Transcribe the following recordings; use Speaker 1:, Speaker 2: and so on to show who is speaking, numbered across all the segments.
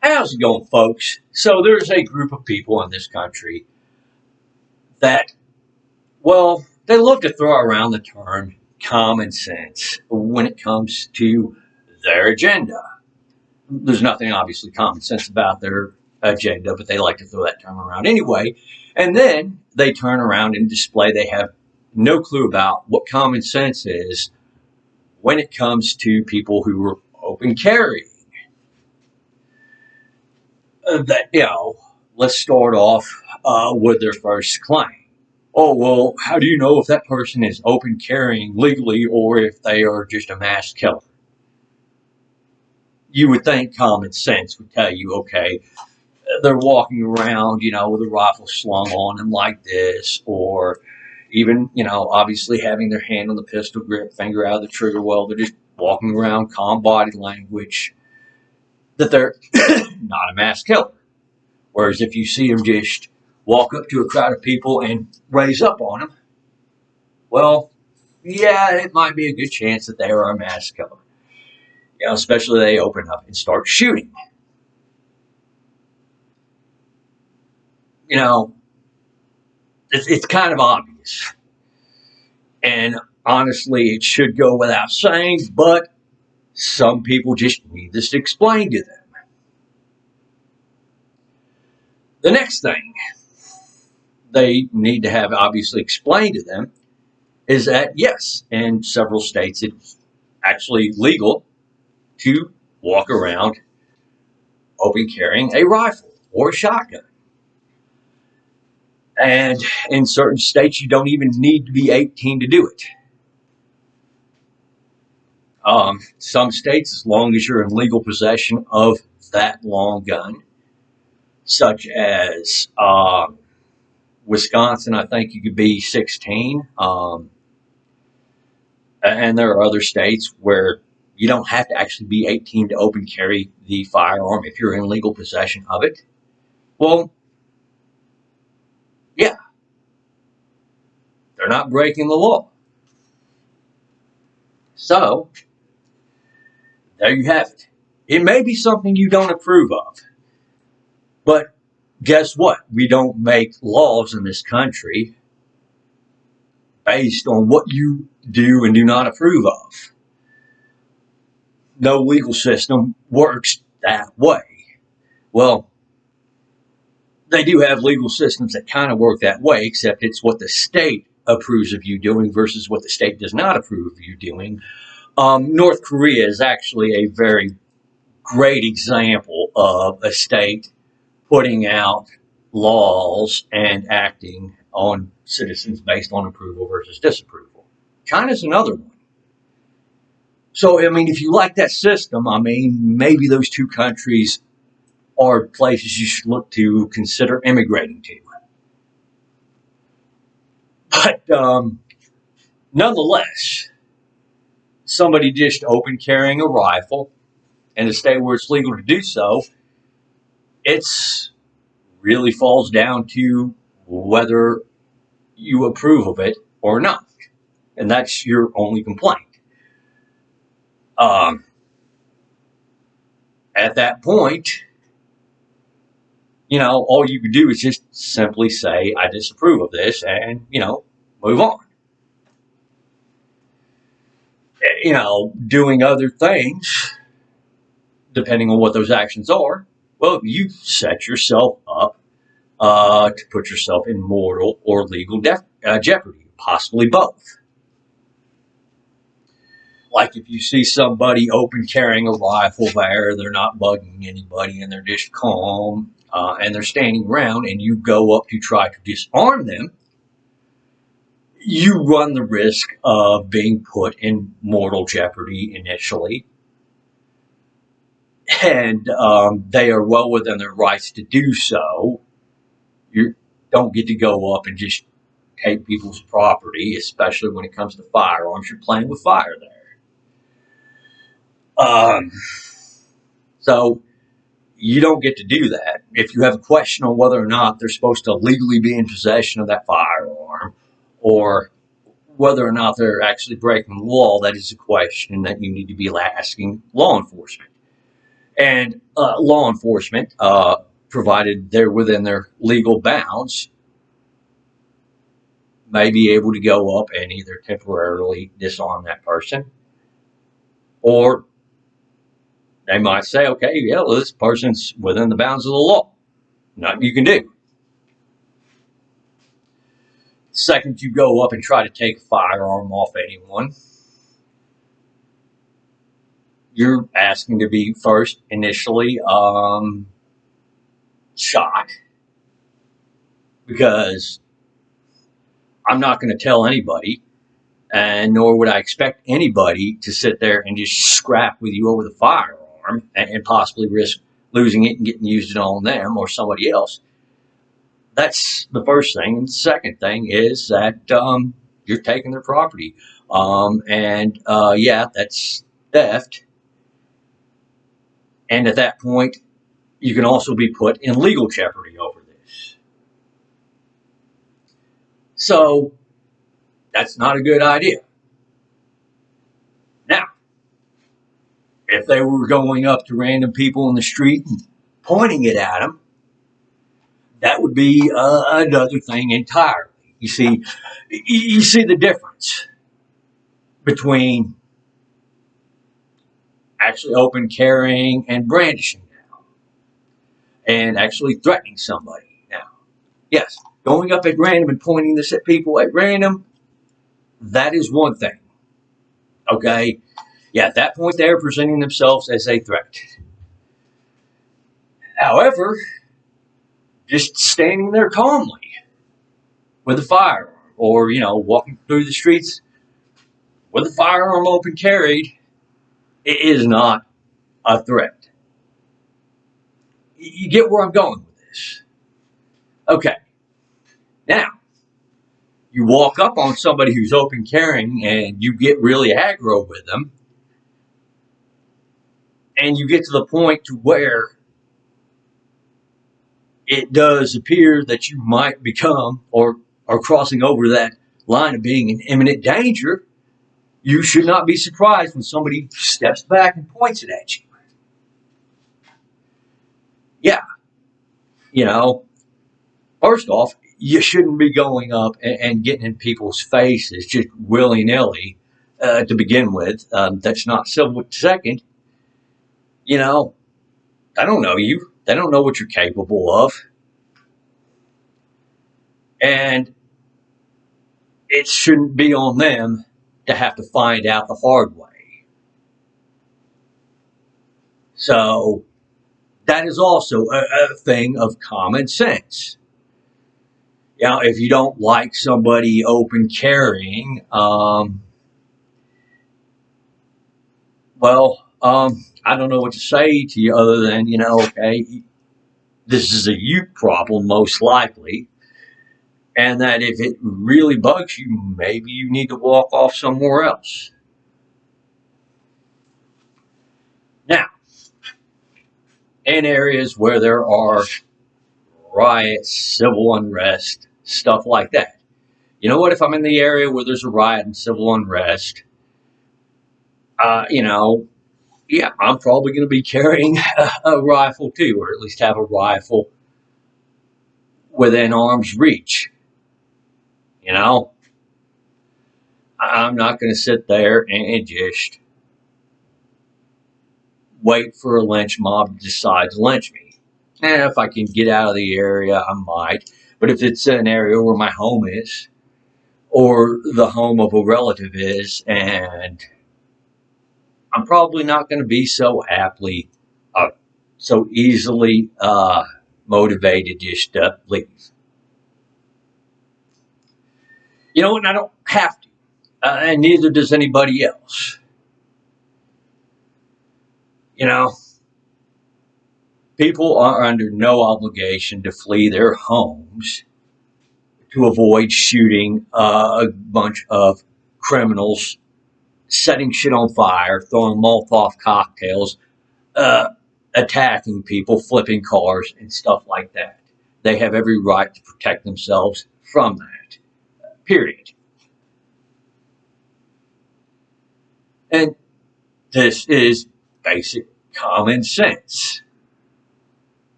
Speaker 1: How's it going, folks? So there's a group of people in this country that, well, they love to throw around the term common sense when it comes to their agenda. There's nothing obviously common sense about their agenda, but they like to throw that term around anyway. And then they turn around and display they have no clue about what common sense is when it comes to people who are open carry. Let's start off with their first claim. Oh, well, how do you know if that person is open carrying legally or if they are just a mass killer? You would think common sense would tell you, okay, they're walking around, with a rifle slung on them like this, or even, obviously having their hand on the pistol grip, finger out of the trigger. Well, they're just walking around, calm body language, that they're not a mass killer. Whereas if you see them just walk up to a crowd of people and raise up on them, well, yeah, it might be a good chance that they are a mass killer. Especially they open up and start shooting. You know, it's kind of obvious. And honestly, it should go without saying, but some people just need this explained to them. The next thing they need to have obviously explained to them is that, yes, in several states it's actually legal to walk around open carrying a rifle or a shotgun. And in certain states, you don't even need to be 18 to do it. Some states, as long as you're in legal possession of that long gun, such as Wisconsin, I think you could be 16. And there are other states where you don't have to actually be 18 to open carry the firearm if you're in legal possession of it. Well, yeah, they're not breaking the law. So, there you have it. It may be something you don't approve of, but guess what? We don't make laws in this country based on what you do and do not approve of. No legal system works that way. Well, they do have legal systems that kind of work that way, except it's what the state approves of you doing versus what the state does not approve of you doing. North Korea is actually a very great example of a state putting out laws and acting on citizens based on approval versus disapproval. China's another one. So, if you like that system, maybe those two countries are places you should look to consider immigrating to. But nonetheless, somebody just open carrying a rifle in a state where it's legal to do so, it's really falls down to whether you approve of it or not. And that's your only complaint. At that point, all you could do is just simply say, I disapprove of this and, move on. Doing other things, depending on what those actions are, well, you set yourself up to put yourself in mortal or legal jeopardy, possibly both. Like if you see somebody open carrying a rifle there, they're not bugging anybody and they're just calm and they're standing around and you go up to try to disarm them, you run the risk of being put in mortal jeopardy initially. And they are well within their rights to do so. You don't get to go up and just take people's property, especially when it comes to firearms. You're playing with fire there. So you don't get to do that. If you have a question on whether or not they're supposed to legally be in possession of that firearm or whether or not they're actually breaking the law, that is a question that you need to be asking law enforcement. And law enforcement, provided they're within their legal bounds, may be able to go up and either temporarily disarm that person, or they might say, okay, yeah, well, this person's within the bounds of the law. Nothing you can do. The second you go up and try to take a firearm off anyone, you're asking to be first initially shot, because I'm not going to tell anybody, and nor would I expect anybody to sit there and just scrap with you over the firearm and possibly risk losing it and getting used on them or somebody else. That's the first thing. And the second thing is that you're taking their property. Yeah, that's theft. And at that point, you can also be put in legal jeopardy over this. So that's not a good idea. Now, if they were going up to random people in the street and pointing it at them, that would be another thing entirely. You see the difference between actually open carrying and brandishing now, and actually threatening somebody now. Yes, going up at random and pointing this at people at random, that is one thing. Okay? Yeah, at that point, they're presenting themselves as a threat. However, just standing there calmly with a firearm, or, walking through the streets with a firearm open carried, it is not a threat. You get where I'm going with this. Okay. Now, you walk up on somebody who's open carrying and you get really aggro with them, and you get to the point to where it does appear that you might become or are crossing over that line of being in imminent danger, you should not be surprised when somebody steps back and points it at you. Yeah, first off, you shouldn't be going up and getting in people's faces just willy-nilly to begin with. That's not civil. Second, I don't know you. They don't know what you're capable of. And it shouldn't be on them to have to find out the hard way. So that is also a thing of common sense. If you don't like somebody open carrying, I don't know what to say to you other than, okay, this is a you problem most likely. And that if it really bugs you, maybe you need to walk off somewhere else. Now, in areas where there are riots, civil unrest, stuff like that. You know what? If I'm in the area where there's a riot and civil unrest, yeah, I'm probably going to be carrying a rifle too, or at least have a rifle within arm's reach. I'm not going to sit there and just wait for a lynch mob to decide to lynch me. And if I can get out of the area, I might. But if it's an area where my home is, or the home of a relative is, and I'm probably not going to be so easily motivated just to leave. And I don't have to, and neither does anybody else. People are under no obligation to flee their homes to avoid shooting a bunch of criminals, setting shit on fire, throwing Molotov cocktails, attacking people, flipping cars, and stuff like that. They have every right to protect themselves from that. Period. And this is basic common sense.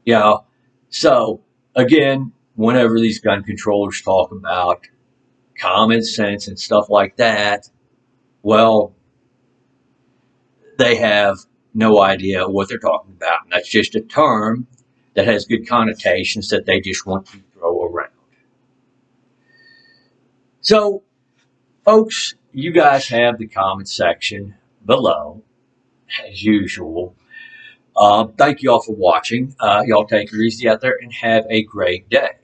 Speaker 1: Yeah. So again, whenever these gun controllers talk about common sense and stuff like that, well, they have no idea what they're talking about. And that's just a term that has good connotations that they just want to throw around. So, folks, you guys have the comment section below, as usual. Thank you all for watching. Y'all take it easy out there and have a great day.